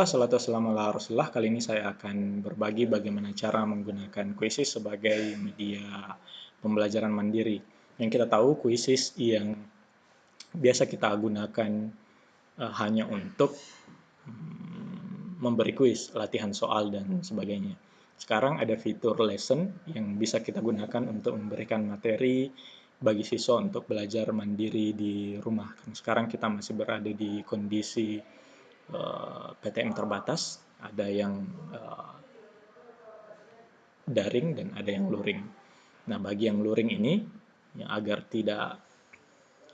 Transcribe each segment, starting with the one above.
Salatu wassalamu ala Rasulullah. Kali ini saya akan berbagi bagaimana cara menggunakan Quizzes sebagai media pembelajaran mandiri. Yang kita tahu Quizzes yang biasa kita gunakan hanya untuk memberi kuis, latihan soal dan sebagainya. Sekarang ada fitur lesson yang bisa kita gunakan untuk memberikan materi bagi siswa untuk belajar mandiri di rumah. Sekarang kita masih berada di kondisi PTM terbatas, ada yang daring dan ada yang luring. Nah, bagi yang luring ini, ya, agar tidak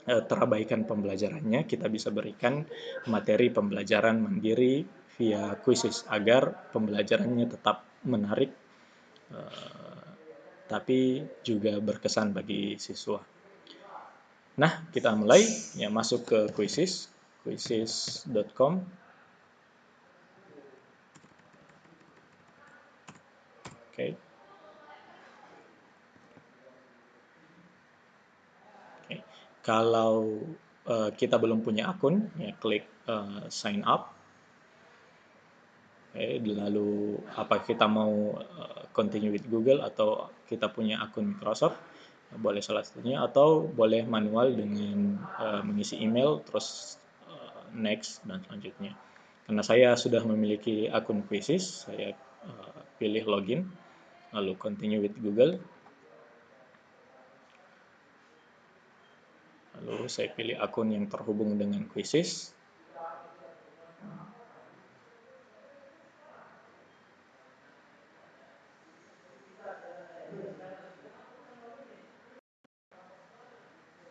terabaikan pembelajarannya, kita bisa berikan materi pembelajaran mandiri via quizzes agar pembelajarannya tetap menarik, tapi juga berkesan bagi siswa. Nah, kita mulai, ya, masuk ke quizzes, quizzes.com. Oke. Okay. Kalau kita belum punya akun, ya klik sign up. Okay. Lalu apa kita mau continue with Google atau kita punya akun Microsoft, boleh salah satunya, atau boleh manual dengan mengisi email terus next dan selanjutnya. Karena saya sudah memiliki akun Quizzes, saya pilih login, lalu continue with Google. Lalu saya pilih akun yang terhubung dengan Quizzes.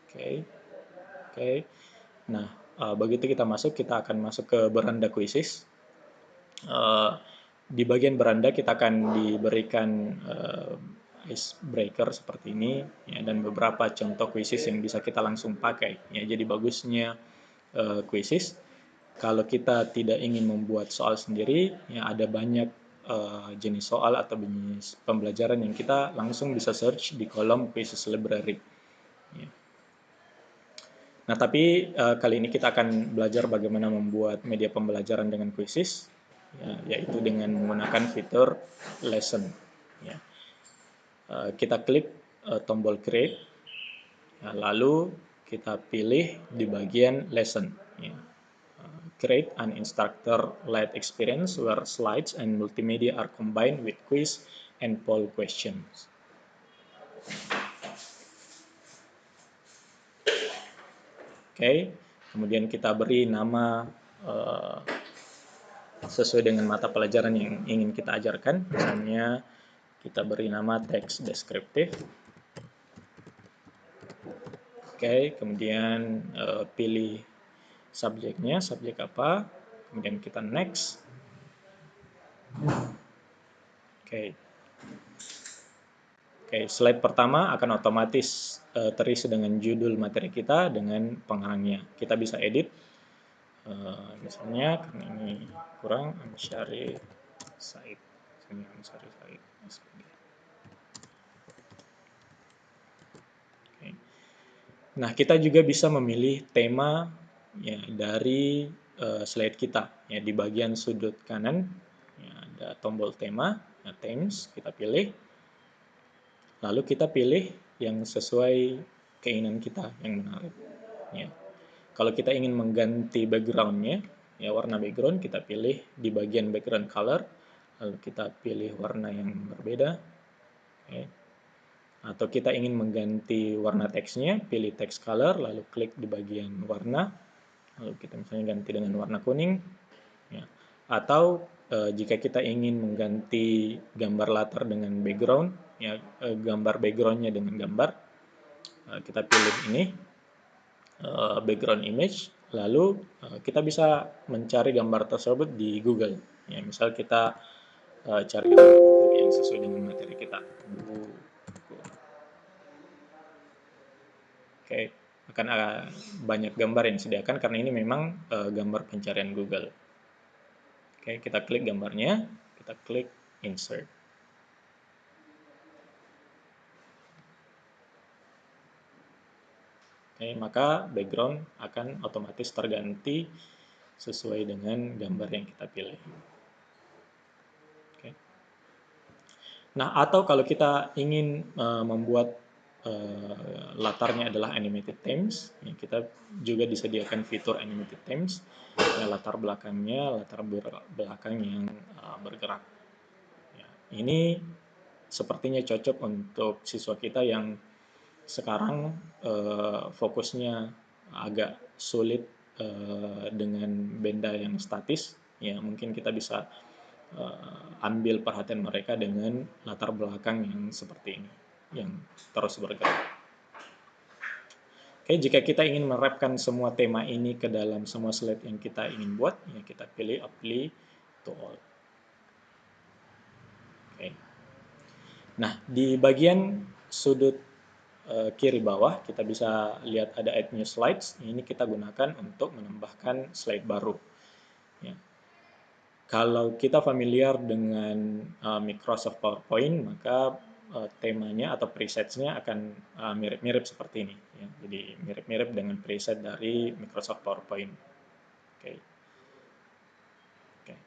Oke. Oke. Nah, begitu kita masuk, kita akan masuk ke beranda Quizzes. Di bagian beranda kita akan diberikan icebreaker seperti ini, ya, dan beberapa contoh quizzes yang bisa kita langsung pakai. Ya, jadi bagusnya quizzes, kalau kita tidak ingin membuat soal sendiri, ya ada banyak jenis soal atau jenis pembelajaran yang kita langsung bisa search di kolom quizzes library. Ya. Nah, tapi kali ini kita akan belajar bagaimana membuat media pembelajaran dengan quizzes, ya, yaitu dengan menggunakan fitur lesson. Ya. Kita klik tombol create, ya, lalu kita pilih di bagian lesson. Ya. Create an instructor-led experience where slides and multimedia are combined with quiz and poll questions. Oke, kemudian kita beri nama sesuai dengan mata pelajaran yang ingin kita ajarkan. Misalnya kita beri nama teks deskriptif. Oke, kemudian pilih subjeknya, subjek apa, kemudian kita next. Oke. Oke, slide pertama akan otomatis terisi dengan judul materi kita dengan pengarangnya. Kita bisa edit, misalnya karena ini kurang, Ansyari Said. Ansyari Said. Oke. Nah, kita juga bisa memilih tema, ya, dari slide kita. Ya, di bagian sudut kanan, ya, ada tombol tema, ya, themes, kita pilih. Lalu kita pilih yang sesuai keinginan kita, yang menarik. Ya. Kalau kita ingin mengganti background-nya, ya, warna background, kita pilih di bagian background color, lalu kita pilih warna yang berbeda. Oke. Atau kita ingin mengganti warna teksnya, pilih text color, lalu klik di bagian warna, lalu kita misalnya ganti dengan warna kuning. Ya. Atau jika kita ingin mengganti gambar latar dengan background, ya, gambar backgroundnya dengan gambar, kita pilih ini, background image, lalu kita bisa mencari gambar tersebut di Google. Ya, misal kita cari buku yang sesuai dengan materi kita. Buku. Oke, akan banyak gambar yang disediakan karena ini memang gambar pencarian Google. Oke, kita klik gambarnya, kita klik insert. Oke, maka background akan otomatis terganti sesuai dengan gambar yang kita pilih. Oke. Nah, atau kalau kita ingin membuat latarnya adalah animated themes, ya, kita juga disediakan fitur animated themes, ya, latar belakang yang bergerak. Ya, ini sepertinya cocok untuk siswa kita yang sekarang fokusnya agak sulit dengan benda yang statis. Ya, mungkin kita bisa ambil perhatian mereka dengan latar belakang yang seperti ini, yang terus bergerak. Oke, jika kita ingin menerapkan semua tema ini ke dalam semua slide yang kita ingin buat, ya kita pilih Apply to All. Oke. Nah, di bagian sudut kiri bawah, kita bisa lihat ada Add New Slides. Ini kita gunakan untuk menambahkan slide baru. Ya. Kalau kita familiar dengan Microsoft PowerPoint, maka temanya atau presetsnya akan mirip-mirip seperti ini. Ya. Jadi mirip-mirip dengan preset dari Microsoft PowerPoint. Oke. Oke.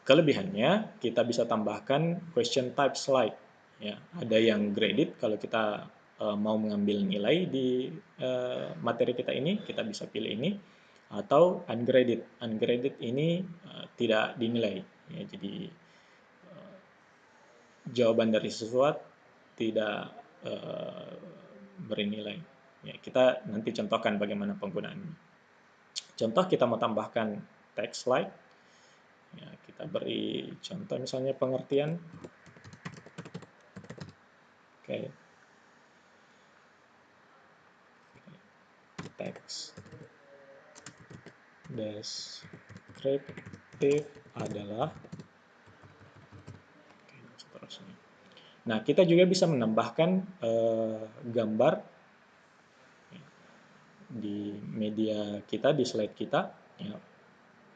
Kelebihannya kita bisa tambahkan question type slide. Ya, ada yang graded kalau kita mau mengambil nilai di materi kita ini, kita bisa pilih ini. Atau ungraded. Ungraded ini tidak dinilai. Ya, jadi jawaban dari siswa tidak beri nilai. Ya, kita nanti contohkan bagaimana penggunaannya. Contoh kita mau tambahkan text slide. Ya, kita beri contoh misalnya pengertian. Oke. Text deskriptif adalah seterusnya. Nah, kita juga bisa menambahkan gambar di media kita, di slide kita. Ya,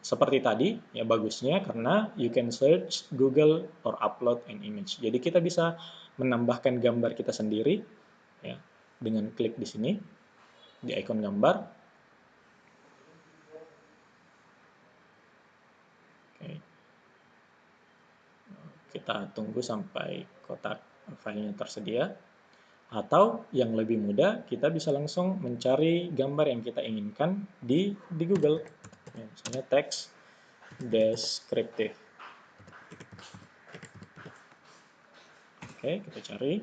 seperti tadi, ya bagusnya karena you can search Google or upload an image. Jadi kita bisa menambahkan gambar kita sendiri, ya, dengan klik di sini di ikon gambar. Oke. Kita tunggu sampai kotak filenya tersedia. Atau yang lebih mudah, kita bisa langsung mencari gambar yang kita inginkan di Google. Ya, misalnya teks deskriptif. Oke, kita cari.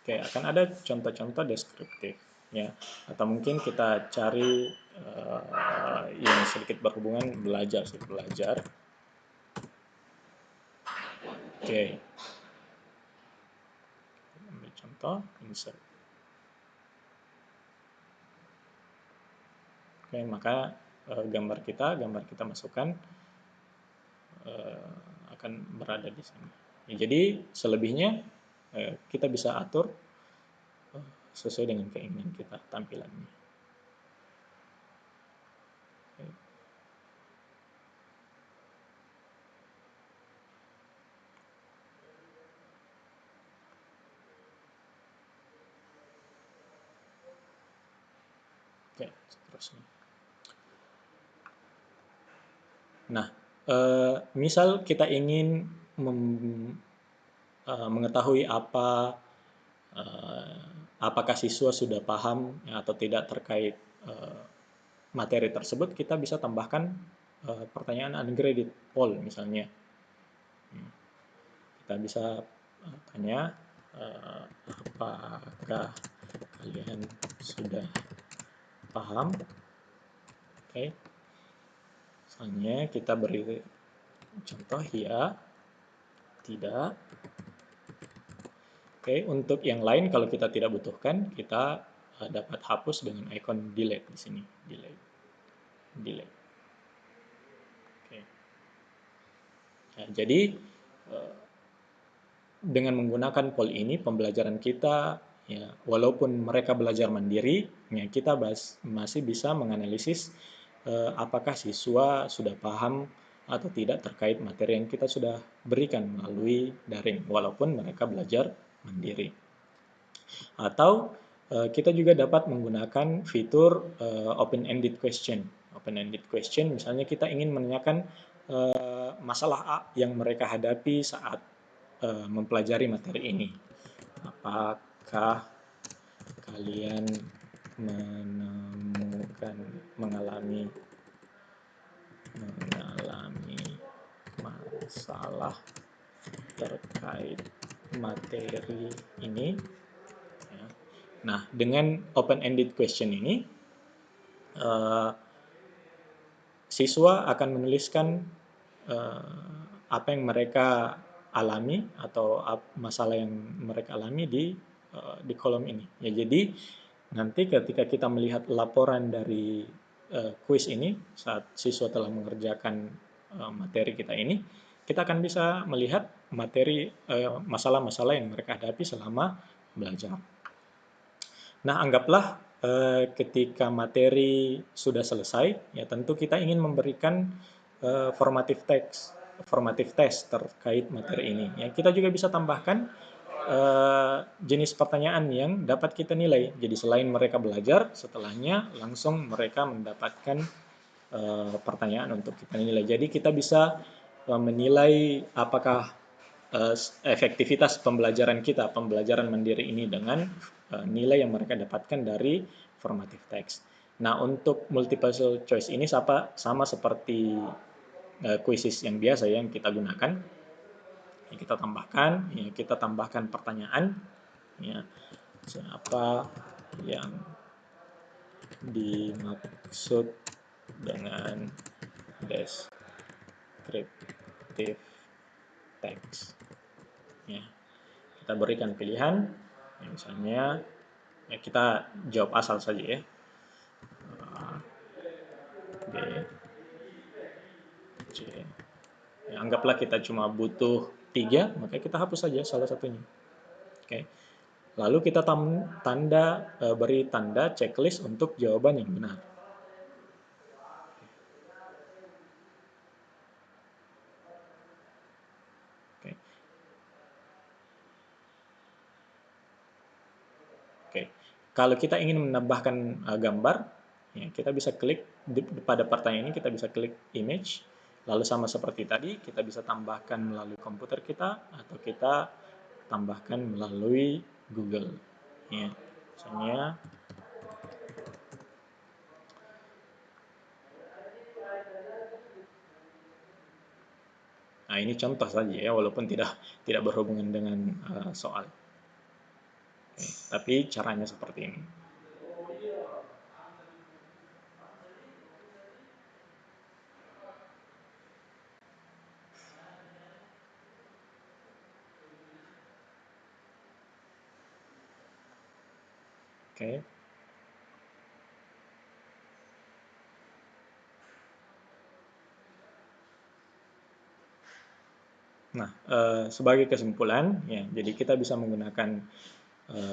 Oke, akan ada contoh-contoh deskriptif. Ya, atau mungkin kita cari yang sedikit berhubungan belajar. Oke, ambil contoh, insert. Oke, maka gambar kita masukkan akan berada di sini. Ya, jadi selebihnya kita bisa atur sesuai dengan keinginan kita tampilannya. Oke, seterusnya. Nah, misal kita ingin mengetahui apakah siswa sudah paham atau tidak terkait materi tersebut, kita bisa tambahkan pertanyaan ungraded poll misalnya. Kita bisa tanya apakah kalian sudah paham? Oke. Misalnya kita beri contoh ya, tidak. Oke, untuk yang lain kalau kita tidak butuhkan, kita dapat hapus dengan ikon delete di sini. Delete. Oke. Nah, jadi dengan menggunakan poll ini, pembelajaran kita, ya, walaupun mereka belajar mandiri, ya, kita masih bisa menganalisis apakah siswa sudah paham atau tidak terkait materi yang kita sudah berikan melalui daring, walaupun mereka belajar mandiri. Atau kita juga dapat menggunakan fitur open-ended question. Open-ended question, misalnya kita ingin menanyakan masalah A yang mereka hadapi saat mempelajari materi ini. Apakah kalian mengalami masalah terkait materi ini? Ya. Nah, dengan open-ended question ini, siswa akan menuliskan apa yang mereka alami atau masalah yang mereka alami di kolom ini. Ya, jadi nanti ketika kita melihat laporan dari kuis ini saat siswa telah mengerjakan materi kita ini, kita akan bisa melihat materi masalah-masalah yang mereka hadapi selama belajar. Nah, anggaplah ketika materi sudah selesai, ya tentu kita ingin memberikan formative test terkait materi ini. Ya, kita juga bisa tambahkan jenis pertanyaan yang dapat kita nilai. Jadi selain mereka belajar, setelahnya langsung mereka mendapatkan pertanyaan untuk kita nilai. Jadi kita bisa menilai apakah efektivitas pembelajaran kita, pembelajaran mandiri ini dengan nilai yang mereka dapatkan dari formative text. Nah, untuk multiple choice ini sama seperti quizzes yang biasa yang kita gunakan. Kita tambahkan pertanyaan, ya, siapa yang dimaksud dengan descriptive text. Ya, kita berikan pilihan, ya, misalnya ya kita jawab asal saja ya. B, C. Ya, anggaplah kita cuma butuh 3, maka kita hapus saja salah satunya. Oke. Lalu kita beri tanda checklist untuk jawaban yang benar. Oke. Oke. Kalau kita ingin menambahkan gambar, ya, kita bisa klik pada pertanyaan ini, kita bisa klik image, lalu sama seperti tadi, kita bisa tambahkan melalui komputer kita atau kita tambahkan melalui Google. Ya, misalnya nah, ini contoh saja ya, walaupun tidak berhubungan dengan soal. Oke, tapi caranya seperti ini. Oke. Nah, sebagai kesimpulan, ya, jadi kita bisa menggunakan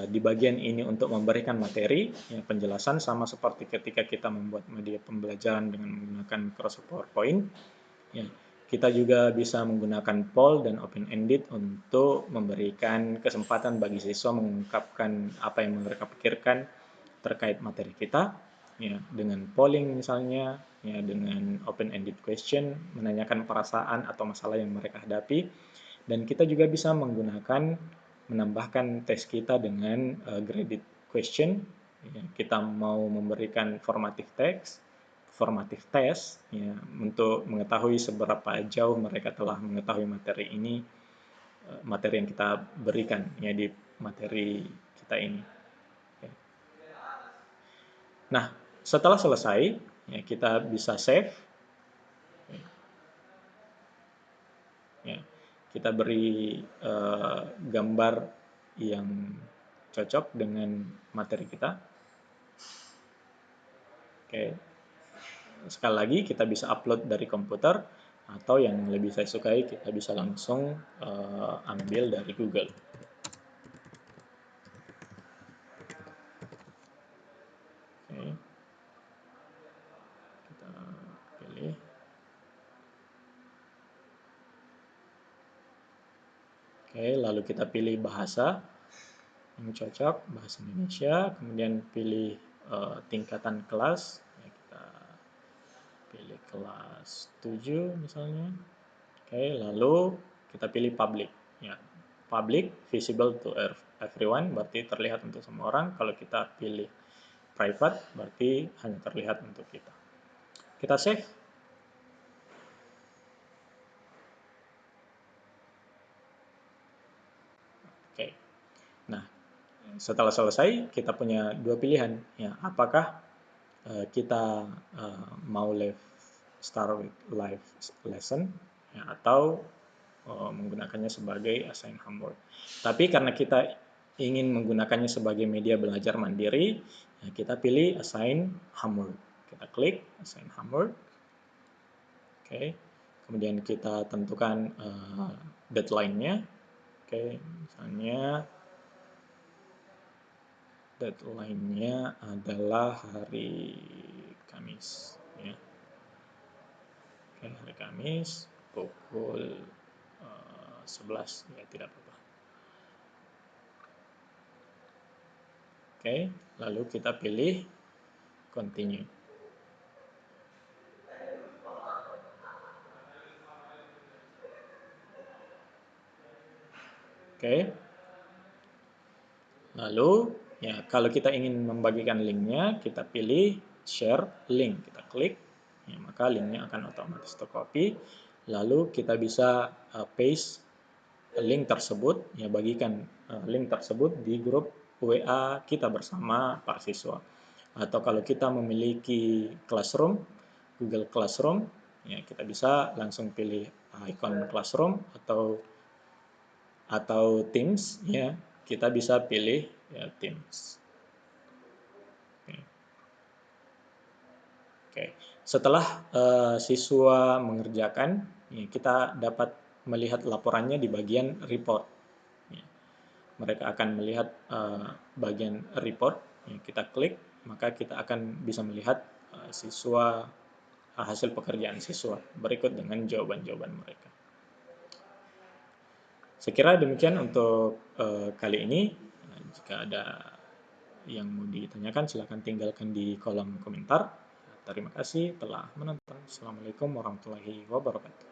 di bagian ini untuk memberikan materi, ya, penjelasan sama seperti ketika kita membuat media pembelajaran dengan menggunakan Microsoft PowerPoint. Ya, kita juga bisa menggunakan poll dan open-ended untuk memberikan kesempatan bagi siswa mengungkapkan apa yang mereka pikirkan terkait materi kita. Ya, dengan polling misalnya, ya, dengan open-ended question, menanyakan perasaan atau masalah yang mereka hadapi, dan kita juga bisa menambahkan tes kita dengan graded question. Ya, kita mau memberikan formative test, ya, untuk mengetahui seberapa jauh mereka telah mengetahui materi ini, materi yang kita berikan ya di materi kita ini. Nah, setelah selesai, ya, kita bisa save. Ya, kita beri gambar yang cocok dengan materi kita. Oke. Sekali lagi, kita bisa upload dari komputer, atau yang lebih saya sukai, kita bisa langsung ambil dari Google. Oke. Kita pilih. Oke, lalu kita pilih bahasa yang cocok, bahasa Indonesia, kemudian pilih tingkatan kelas. Ya, kita pilih kelas 7 misalnya. Oke, lalu kita pilih public. Ya, public, visible to everyone, berarti terlihat untuk semua orang. Kalau kita pilih private, berarti hanya terlihat untuk kita. Kita save. Oke. Nah, setelah selesai, kita punya dua pilihan. Ya, apakah kita mau start with live lesson, ya, atau menggunakannya sebagai assign homework. Tapi karena kita ingin menggunakannya sebagai media belajar mandiri, ya kita pilih assign homework. Kita klik assign homework. Oke. Kemudian kita tentukan deadline-nya. Oke, misalnya deadline-nya adalah hari Kamis, ya. Oke, hari Kamis pukul 11, ya tidak apa-apa. Oke, lalu kita pilih continue. Oke. Lalu, ya kalau kita ingin membagikan linknya, kita pilih share link. Kita klik, ya, maka linknya akan otomatis tercopy. Lalu kita bisa paste link tersebut, ya bagikan link tersebut di grup WA kita bersama para siswa. Atau kalau kita memiliki Classroom, Google Classroom, ya kita bisa langsung pilih icon Classroom atau Teams, ya kita bisa pilih ya, Teams. Oke. Setelah siswa mengerjakan, ya, kita dapat melihat laporannya di bagian report. Ya. Mereka akan melihat bagian report. Ya, kita klik, maka kita akan bisa melihat siswa hasil pekerjaan siswa berikut dengan jawaban-jawaban mereka. Saya kira demikian untuk kali ini. Jika ada yang mau ditanyakan, silakan tinggalkan di kolom komentar. Terima kasih telah menonton. Assalamualaikum warahmatullahi wabarakatuh.